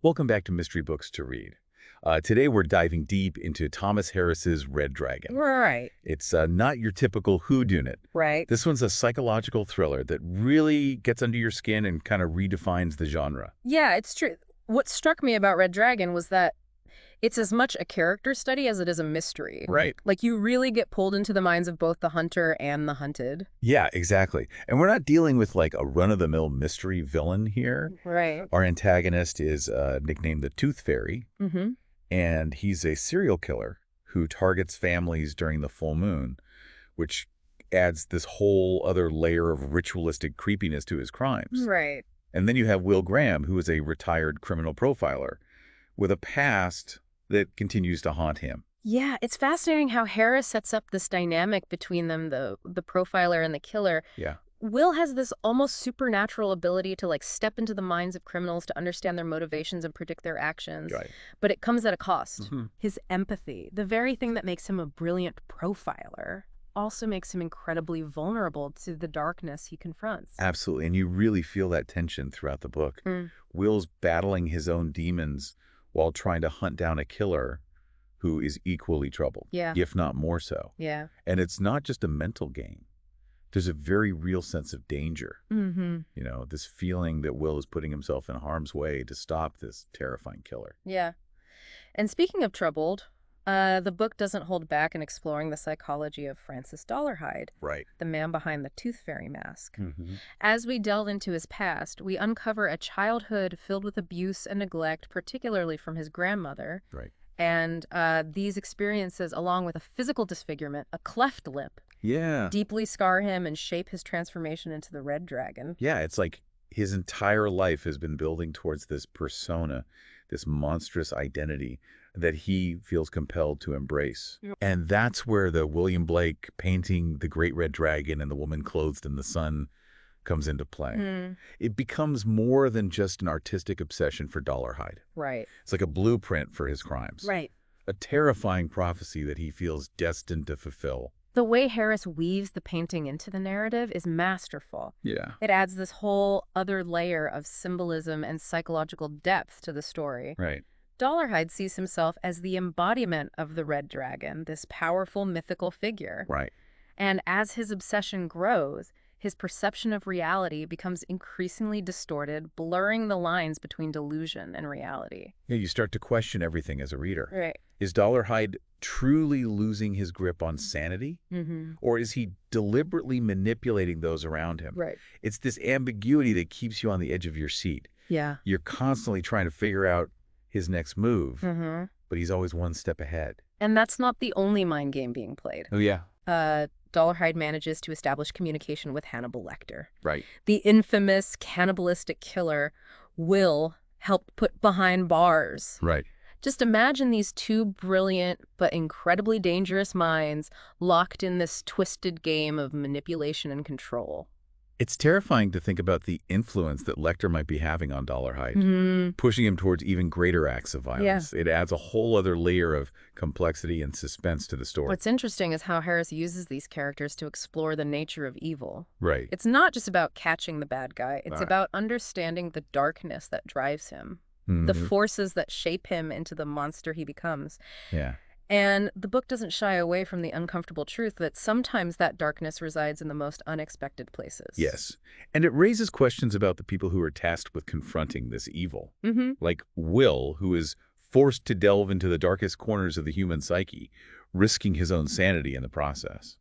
Welcome back to Mystery Books to Read. Today we're diving deep into Thomas Harris's Red Dragon. Right, It's not your typical whodunit. right. This one's a psychological thriller that really gets under your skin and kind of redefines the genre. Yeah, it's true. What struck me about Red Dragon was that it's as much a character study as it is a mystery. Right. Like, you really get pulled into the minds of both the hunter and the hunted. Yeah, exactly. And we're not dealing with like a run-of-the-mill mystery villain here. Right. Our antagonist is nicknamed the Tooth Fairy, Mm-hmm. and he's a serial killer who targets families during the full moon, which adds this whole other layer of ritualistic creepiness to his crimes. Right. And then you have Will Graham, who is a retired criminal profiler with a past that continues to haunt him. Yeah, it's fascinating how Harris sets up this dynamic between them, the profiler and the killer. Yeah. Will has this almost supernatural ability to like step into the minds of criminals to understand their motivations and predict their actions. Right. But it comes at a cost. Mm-hmm. His empathy, the very thing that makes him a brilliant profiler, also makes him incredibly vulnerable to the darkness he confronts. Absolutely. And you really feel that tension throughout the book. Mm. Will's battling his own demons while trying to hunt down a killer who is equally troubled, Yeah. if not more so. Yeah. And it's not just a mental game. There's a very real sense of danger. Mm-hmm. You know, this feeling that Will is putting himself in harm's way to stop this terrifying killer. Yeah. And speaking of troubled, the book doesn't hold back in exploring the psychology of Francis Dollarhide, Right. the man behind the Tooth Fairy mask. Mm-hmm. As we delve into his past, we uncover a childhood filled with abuse and neglect, particularly from his grandmother. Right. And these experiences, along with a physical disfigurement, a cleft lip, Yeah. deeply scar him and shape his transformation into the Red Dragon. Yeah, it's like his entire life has been building towards this persona, this monstrous identity that he feels compelled to embrace. Yep. And that's where the William Blake painting the Great Red Dragon and the woman clothed in the sun comes into play. Mm, It becomes more than just an artistic obsession for Dollarhide. right. It's like a blueprint for his crimes. Right. A terrifying prophecy that he feels destined to fulfill. The way Harris weaves the painting into the narrative is masterful. Yeah. It adds this whole other layer of symbolism and psychological depth to the story. Right. Dollarhide sees himself as the embodiment of the Red Dragon, this powerful mythical figure. Right. And as his obsession grows, his perception of reality becomes increasingly distorted, blurring the lines between delusion and reality. Yeah, you start to question everything as a reader. Right. Is Dollarhide truly losing his grip on sanity? Mm-hmm. Or is he deliberately manipulating those around him? Right. It's this ambiguity that keeps you on the edge of your seat. Yeah. You're constantly trying to figure out his next move, Mm-hmm. but he's always one step ahead. And that's not the only mind game being played. Oh, yeah. Dollarhide manages to establish communication with Hannibal Lecter. Right. The infamous cannibalistic killer Will helped put behind bars. Right. Just imagine these two brilliant but incredibly dangerous minds locked in this twisted game of manipulation and control. It's terrifying to think about the influence that Lecter might be having on Dollarhide, Mm-hmm. pushing him towards even greater acts of violence. It adds a whole other layer of complexity and suspense to the story. What's interesting is how Harris uses these characters to explore the nature of evil. Right. It's not just about catching the bad guy. It's Right. about understanding the darkness that drives him, Mhm. the forces that shape him into the monster he becomes. Yeah. And the book doesn't shy away from the uncomfortable truth that sometimes that darkness resides in the most unexpected places. Yes. And it raises questions about the people who are tasked with confronting this evil. Mm-hmm. Like Will, who is forced to delve into the darkest corners of the human psyche, risking his own sanity in the process.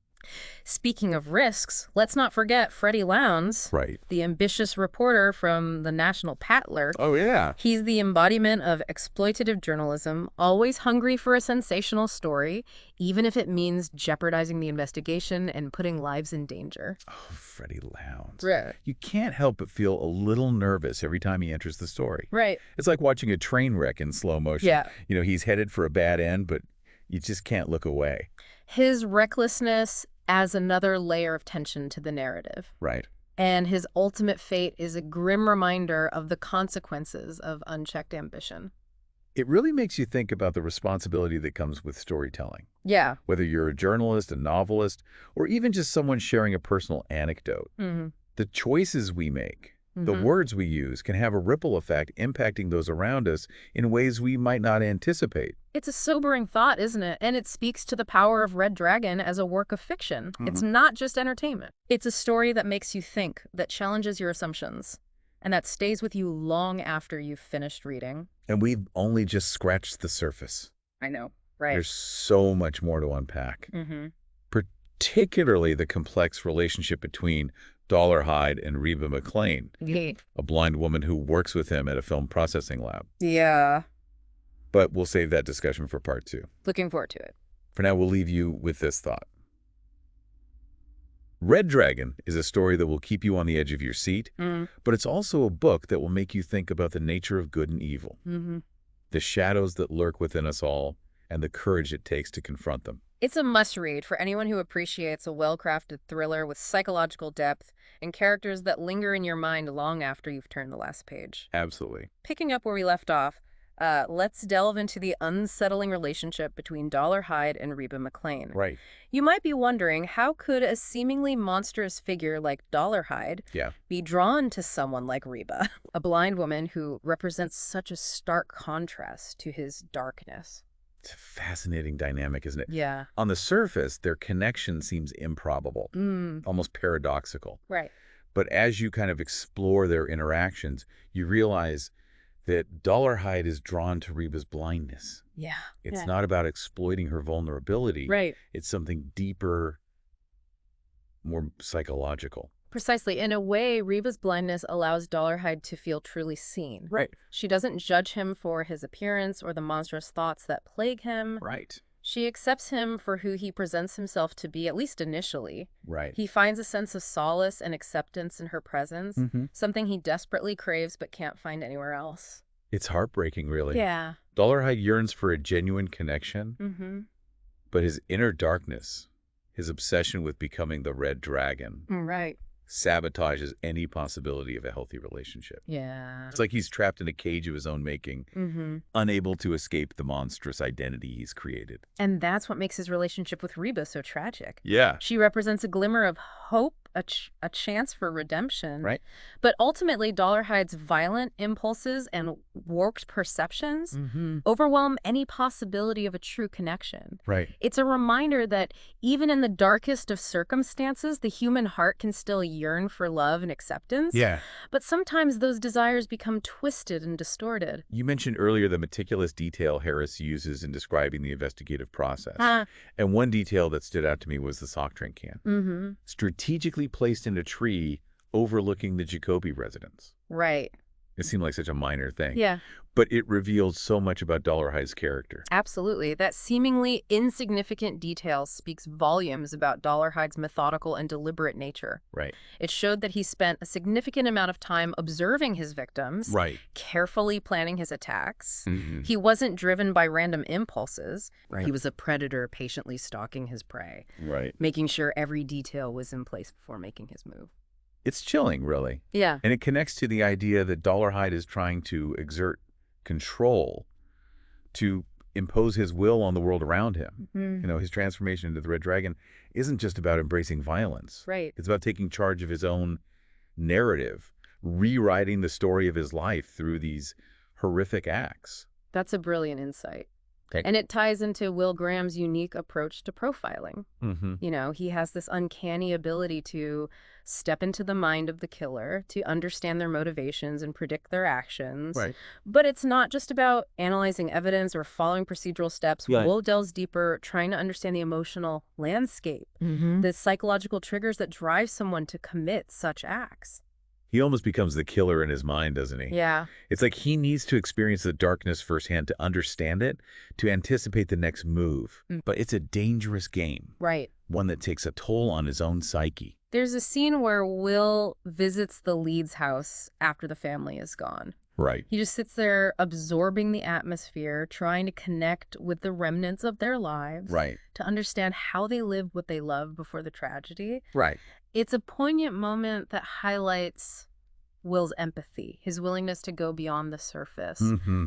Speaking of risks, let's not forget Freddie Lowndes, Right. the ambitious reporter from the National Pattler. Oh, yeah. He's the embodiment of exploitative journalism, always hungry for a sensational story, even if it means jeopardizing the investigation and putting lives in danger. Oh, Freddie Lowndes. Right. You can't help but feel a little nervous every time he enters the story. Right. It's like watching a train wreck in slow motion. Yeah. You know, he's headed for a bad end, but you just can't look away. His recklessness adds another layer of tension to the narrative. Right. And his ultimate fate is a grim reminder of the consequences of unchecked ambition. It really makes you think about the responsibility that comes with storytelling. Yeah. Whether you're a journalist, a novelist, or even just someone sharing a personal anecdote. Mm-hmm. The choices we make The words we use can have a ripple effect impacting those around us in ways we might not anticipate. It's a sobering thought, isn't it? And it speaks to the power of Red Dragon as a work of fiction. It's not just entertainment. It's a story that makes you think, that challenges your assumptions, and that stays with you long after you've finished reading. And we've only just scratched the surface. I know, right? There's so much more to unpack. Particularly the complex relationship between Dollarhide and Reba McClane, a blind woman who works with him at a film processing lab. Yeah. But we'll save that discussion for part 2. Looking forward to it. For now, we'll leave you with this thought. Red Dragon is a story that will keep you on the edge of your seat, but it's also a book that will make you think about the nature of good and evil, the shadows that lurk within us all, and the courage it takes to confront them. It's a must-read for anyone who appreciates a well-crafted thriller with psychological depth and characters that linger in your mind long after you've turned the last page. Absolutely. Picking up where we left off, let's delve into the unsettling relationship between Dollarhide and Reba McClane. Right. You might be wondering, how could a seemingly monstrous figure like Dollarhide be drawn to someone like Reba, a blind woman who represents such a stark contrast to his darkness? It's a fascinating dynamic, isn't it? Yeah. On the surface, their connection seems improbable, almost paradoxical. Right. But as you kind of explore their interactions, you realize that Dollarhide is drawn to Reba's blindness. Yeah. It's not about exploiting her vulnerability. Right. It's something deeper, more psychological. Precisely. In a way, Reba's blindness allows Dollarhide to feel truly seen. Right. She doesn't judge him for his appearance or the monstrous thoughts that plague him. Right. She accepts him for who he presents himself to be, at least initially. Right. He finds a sense of solace and acceptance in her presence, something he desperately craves but can't find anywhere else. It's heartbreaking, really. Yeah. Dollarhide yearns for a genuine connection, but his inner darkness, his obsession with becoming the Red Dragon, Right. sabotages any possibility of a healthy relationship. Yeah. It's like he's trapped in a cage of his own making, unable to escape the monstrous identity he's created. And that's what makes his relationship with Reba so tragic. Yeah. She represents a glimmer of hope, a chance for redemption. Right. But ultimately, Dollarhide's violent impulses and warped perceptions overwhelm any possibility of a true connection. Right. It's a reminder that even in the darkest of circumstances, the human heart can still yearn for love and acceptance. Yeah. But sometimes those desires become twisted and distorted. You mentioned earlier the meticulous detail Harris uses in describing the investigative process. And one detail that stood out to me was the sock drink can. Strategically placed in a tree overlooking the Jacoby residence. Right. It seemed like such a minor thing. Yeah. But it revealed so much about Dollarhide's character. Absolutely. That seemingly insignificant detail speaks volumes about Dollarhide's methodical and deliberate nature. Right. It showed that he spent a significant amount of time observing his victims, Right. carefully planning his attacks. He wasn't driven by random impulses. Right. He was a predator patiently stalking his prey, Right. making sure every detail was in place before making his move. It's chilling, really. Yeah. And it connects to the idea that Dollarhide is trying to exert control to impose his will on the world around him. You know, his transformation into the Red Dragon isn't just about embracing violence. Right. It's about taking charge of his own narrative, rewriting the story of his life through these horrific acts. That's a brilliant insight. Okay. And it ties into Will Graham's unique approach to profiling. Mm-hmm. You know, he has this uncanny ability to step into the mind of the killer, to understand their motivations and predict their actions. Right. But it's not just about analyzing evidence or following procedural steps. Right. Will delves deeper, trying to understand the emotional landscape, the psychological triggers that drive someone to commit such acts. He almost becomes the killer in his mind, doesn't he? Yeah. It's like he needs to experience the darkness firsthand to understand it, to anticipate the next move. But it's a dangerous game, Right. one that takes a toll on his own psyche. There's a scene where Will visits the Leeds house after the family is gone. Right. He just sits there absorbing the atmosphere, trying to connect with the remnants of their lives. Right. To understand how they lived what they loved before the tragedy. Right. It's a poignant moment that highlights Will's empathy, his willingness to go beyond the surface,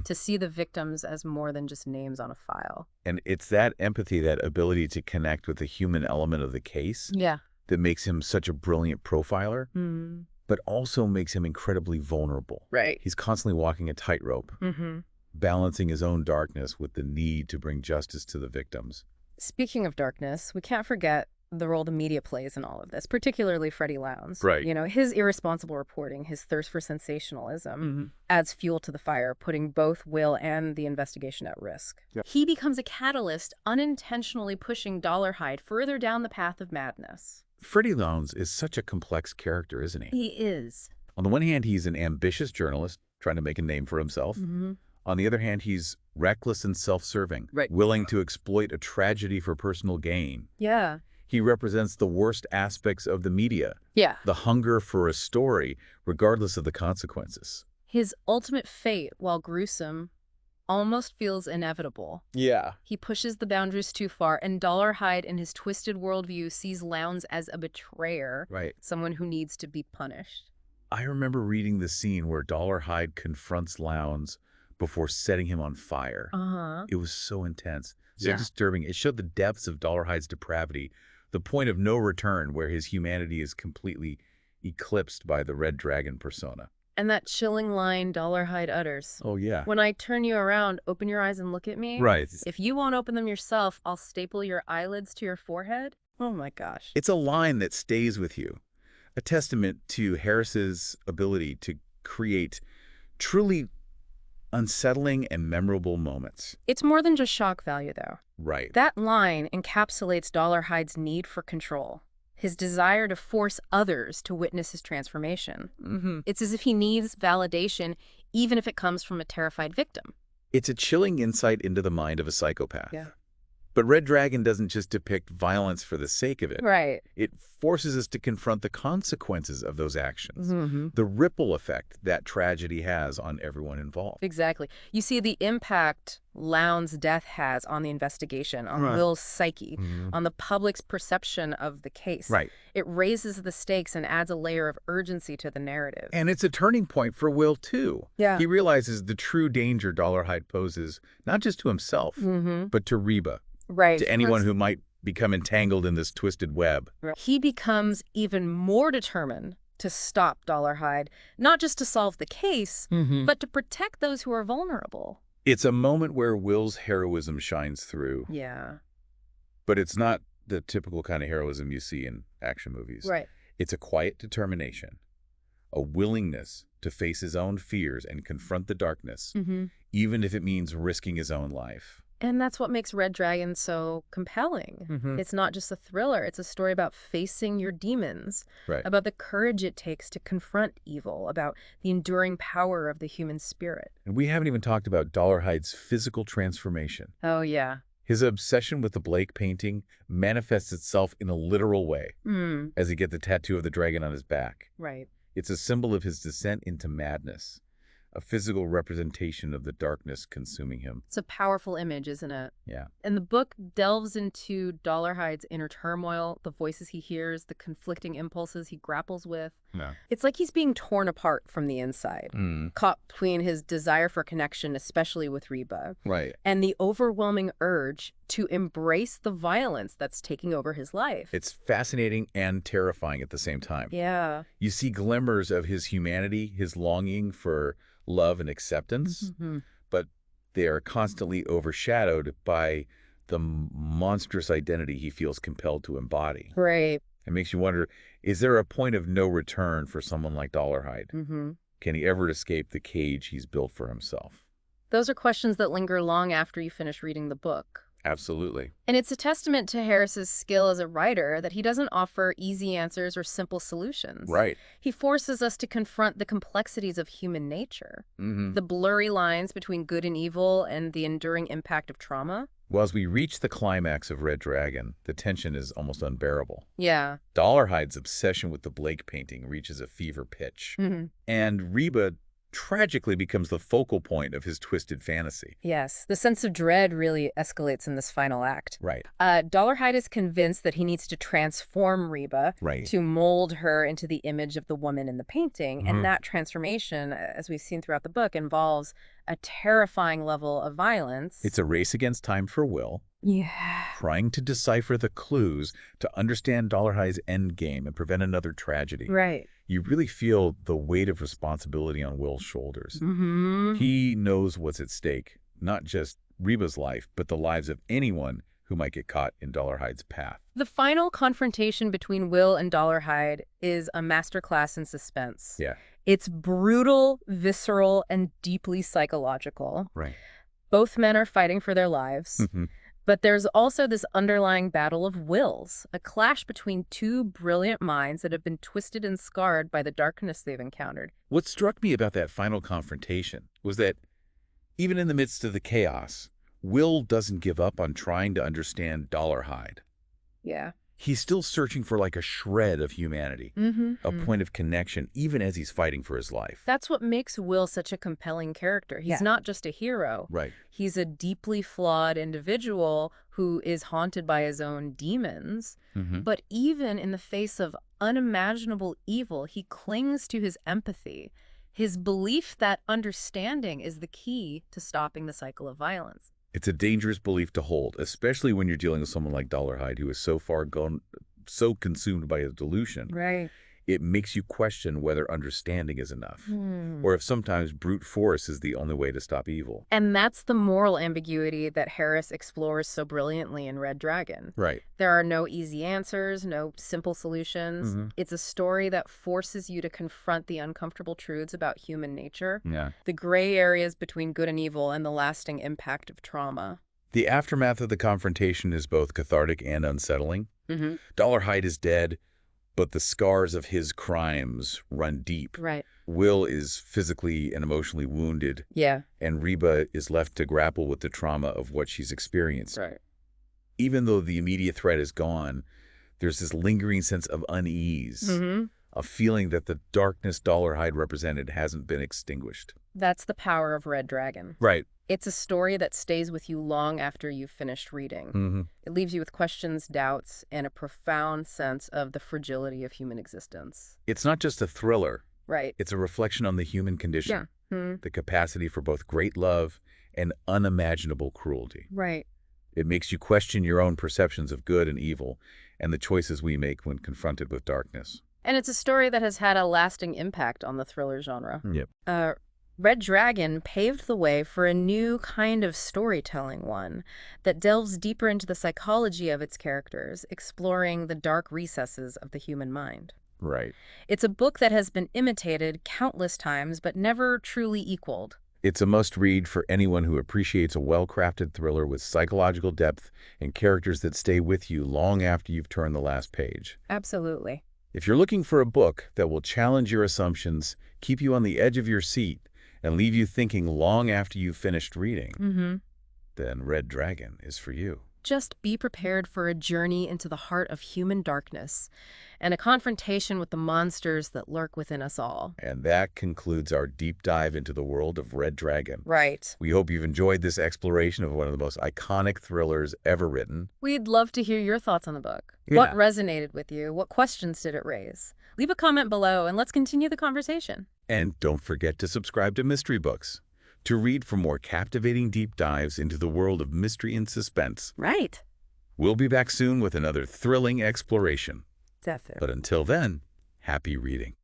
to see the victims as more than just names on a file. And it's that empathy, that ability to connect with the human element of the case Yeah. that makes him such a brilliant profiler. but also makes him incredibly vulnerable. Right. He's constantly walking a tightrope, balancing his own darkness with the need to bring justice to the victims. Speaking of darkness, we can't forget the role the media plays in all of this, particularly Freddie Lowndes. Right. You know, his irresponsible reporting, his thirst for sensationalism adds fuel to the fire, putting both Will and the investigation at risk. Yep. He becomes a catalyst, unintentionally pushing Dollarhide further down the path of madness. Freddie Lowndes is such a complex character, isn't he? He is. On the one hand, he's an ambitious journalist trying to make a name for himself. On the other hand, he's reckless and self-serving, willing to exploit a tragedy for personal gain. Yeah. He represents the worst aspects of the media. Yeah. The hunger for a story, regardless of the consequences. His ultimate fate, while gruesome, almost feels inevitable. Yeah. He pushes the boundaries too far, and Dollarhide, in his twisted worldview, sees Lowndes as a betrayer, someone who needs to be punished. I remember reading the scene where Dollarhide confronts Lowndes before setting him on fire. It was so intense, so disturbing. It showed the depths of Dollarhide's depravity, the point of no return where his humanity is completely eclipsed by the Red Dragon persona. And that chilling line Dollarhide utters. Oh, yeah. When I turn you around, open your eyes and look at me. Right. If you won't open them yourself, I'll staple your eyelids to your forehead. Oh, my gosh. It's a line that stays with you, a testament to Harris's ability to create truly unsettling and memorable moments. It's more than just shock value, though. Right. That line encapsulates Dollarhide's need for control, his desire to force others to witness his transformation. It's as if he needs validation, even if it comes from a terrified victim. It's a chilling insight into the mind of a psychopath. Yeah. But Red Dragon doesn't just depict violence for the sake of it. Right. It forces us to confront the consequences of those actions, the ripple effect that tragedy has on everyone involved. Exactly. You see the impact Lowndes' death has on the investigation, on Will's psyche, on the public's perception of the case. Right. It raises the stakes and adds a layer of urgency to the narrative. And it's a turning point for Will, too. Yeah. He realizes the true danger Dollarhide poses, not just to himself, but to Reba. Right. To anyone who might become entangled in this twisted web. He becomes even more determined to stop Dollarhide, not just to solve the case, but to protect those who are vulnerable. It's a moment where Will's heroism shines through. Yeah. But it's not the typical kind of heroism you see in action movies. Right. It's a quiet determination, a willingness to face his own fears and confront the darkness, even if it means risking his own life. And that's what makes Red Dragon so compelling. It's not just a thriller. It's a story about facing your demons, about the courage it takes to confront evil, about the enduring power of the human spirit. And we haven't even talked about Dollarhide's physical transformation. Oh, yeah. His obsession with the Blake painting manifests itself in a literal way as he gets the tattoo of the dragon on his back. Right. It's a symbol of his descent into madness, a physical representation of the darkness consuming him. It's a powerful image, isn't it? Yeah. And the book delves into Dollarhide's inner turmoil, the voices he hears, the conflicting impulses he grapples with. Yeah. It's like he's being torn apart from the inside, caught between his desire for connection, especially with Reba, and the overwhelming urge to embrace the violence that's taking over his life. It's fascinating and terrifying at the same time. Yeah. You see glimmers of his humanity, his longing for love and acceptance, but they are constantly overshadowed by the monstrous identity he feels compelled to embody. Right. It makes you wonder, is there a point of no return for someone like Dollarhide? Can he ever escape the cage he's built for himself? Those are questions that linger long after you finish reading the book. Absolutely. And it's a testament to Harris's skill as a writer that he doesn't offer easy answers or simple solutions. Right. He forces us to confront the complexities of human nature, the blurry lines between good and evil, and the enduring impact of trauma. Well, as we reach the climax of Red Dragon, the tension is almost unbearable. Yeah. Dollarhide's obsession with the Blake painting reaches a fever pitch, and Reba tragically becomes the focal point of his twisted fantasy. Yes, the sense of dread really escalates in this final act. Right. Dollarhide is convinced that he needs to transform Reba to mold her into the image of the woman in the painting, and that transformation, as we've seen throughout the book, involves a terrifying level of violence. It's a race against time for Will. Yeah. trying to decipher the clues to understand Dollarhide's endgame and prevent another tragedy. Right. You really feel the weight of responsibility on Will's shoulders. Mm-hmm. He knows what's at stake, not just Reba's life, but the lives of anyone who might get caught in Dollarhide's path. The final confrontation between Will and Dollarhide is a masterclass in suspense. Yeah. It's brutal, visceral, and deeply psychological. Right. Both men are fighting for their lives. Mhm. But there's also this underlying battle of wills, a clash between two brilliant minds that have been twisted and scarred by the darkness they've encountered. What struck me about that final confrontation was that even in the midst of the chaos, Will doesn't give up on trying to understand Dollarhide. Yeah. He's still searching for like a shred of humanity, a point of connection, even as he's fighting for his life. That's what makes Will such a compelling character. He's not just a hero. Right. He's a deeply flawed individual who is haunted by his own demons. But even in the face of unimaginable evil, he clings to his empathy, his belief that understanding is the key to stopping the cycle of violence. It's a dangerous belief to hold, especially when you're dealing with someone like Dollarhide, who is so far gone, so consumed by his delusion. Right. It makes you question whether understanding is enough, or if sometimes brute force is the only way to stop evil. And that's the moral ambiguity that Harris explores so brilliantly in Red Dragon. Right. There are no easy answers, no simple solutions. It's a story that forces you to confront the uncomfortable truths about human nature, Yeah. the gray areas between good and evil, and the lasting impact of trauma. The aftermath of the confrontation is both cathartic and unsettling. Dollarhide is dead, but the scars of his crimes run deep. Right. Will is physically and emotionally wounded, Yeah. and Reba is left to grapple with the trauma of what she's experienced. Right. Even though the immediate threat is gone, there's this lingering sense of unease, a feeling that the darkness Dollarhide represented hasn't been extinguished. That's the power of Red Dragon. Right. It's a story that stays with you long after you've finished reading. It leaves you with questions, doubts, and a profound sense of the fragility of human existence. It's not just a thriller. Right. It's a reflection on the human condition, Yeah. the capacity for both great love and unimaginable cruelty. Right. It makes you question your own perceptions of good and evil and the choices we make when confronted with darkness. And it's a story that has had a lasting impact on the thriller genre. Yep. Red Dragon paved the way for a new kind of storytelling, one that delves deeper into the psychology of its characters, exploring the dark recesses of the human mind. Right. It's a book that has been imitated countless times, but never truly equaled. It's a must-read for anyone who appreciates a well-crafted thriller with psychological depth and characters that stay with you long after you've turned the last page. Absolutely. If you're looking for a book that will challenge your assumptions, keep you on the edge of your seat, and leave you thinking long after you've finished reading, then Red Dragon is for you. Just be prepared for a journey into the heart of human darkness and a confrontation with the monsters that lurk within us all. And that concludes our deep dive into the world of Red Dragon. Right. We hope you've enjoyed this exploration of one of the most iconic thrillers ever written. We'd love to hear your thoughts on the book. Yeah. What resonated with you? What questions did it raise? Leave a comment below and let's continue the conversation. And don't forget to subscribe to Mystery Books to read for more captivating deep dives into the world of mystery and suspense. Right. We'll be back soon with another thrilling exploration. Definitely. But until then, happy reading.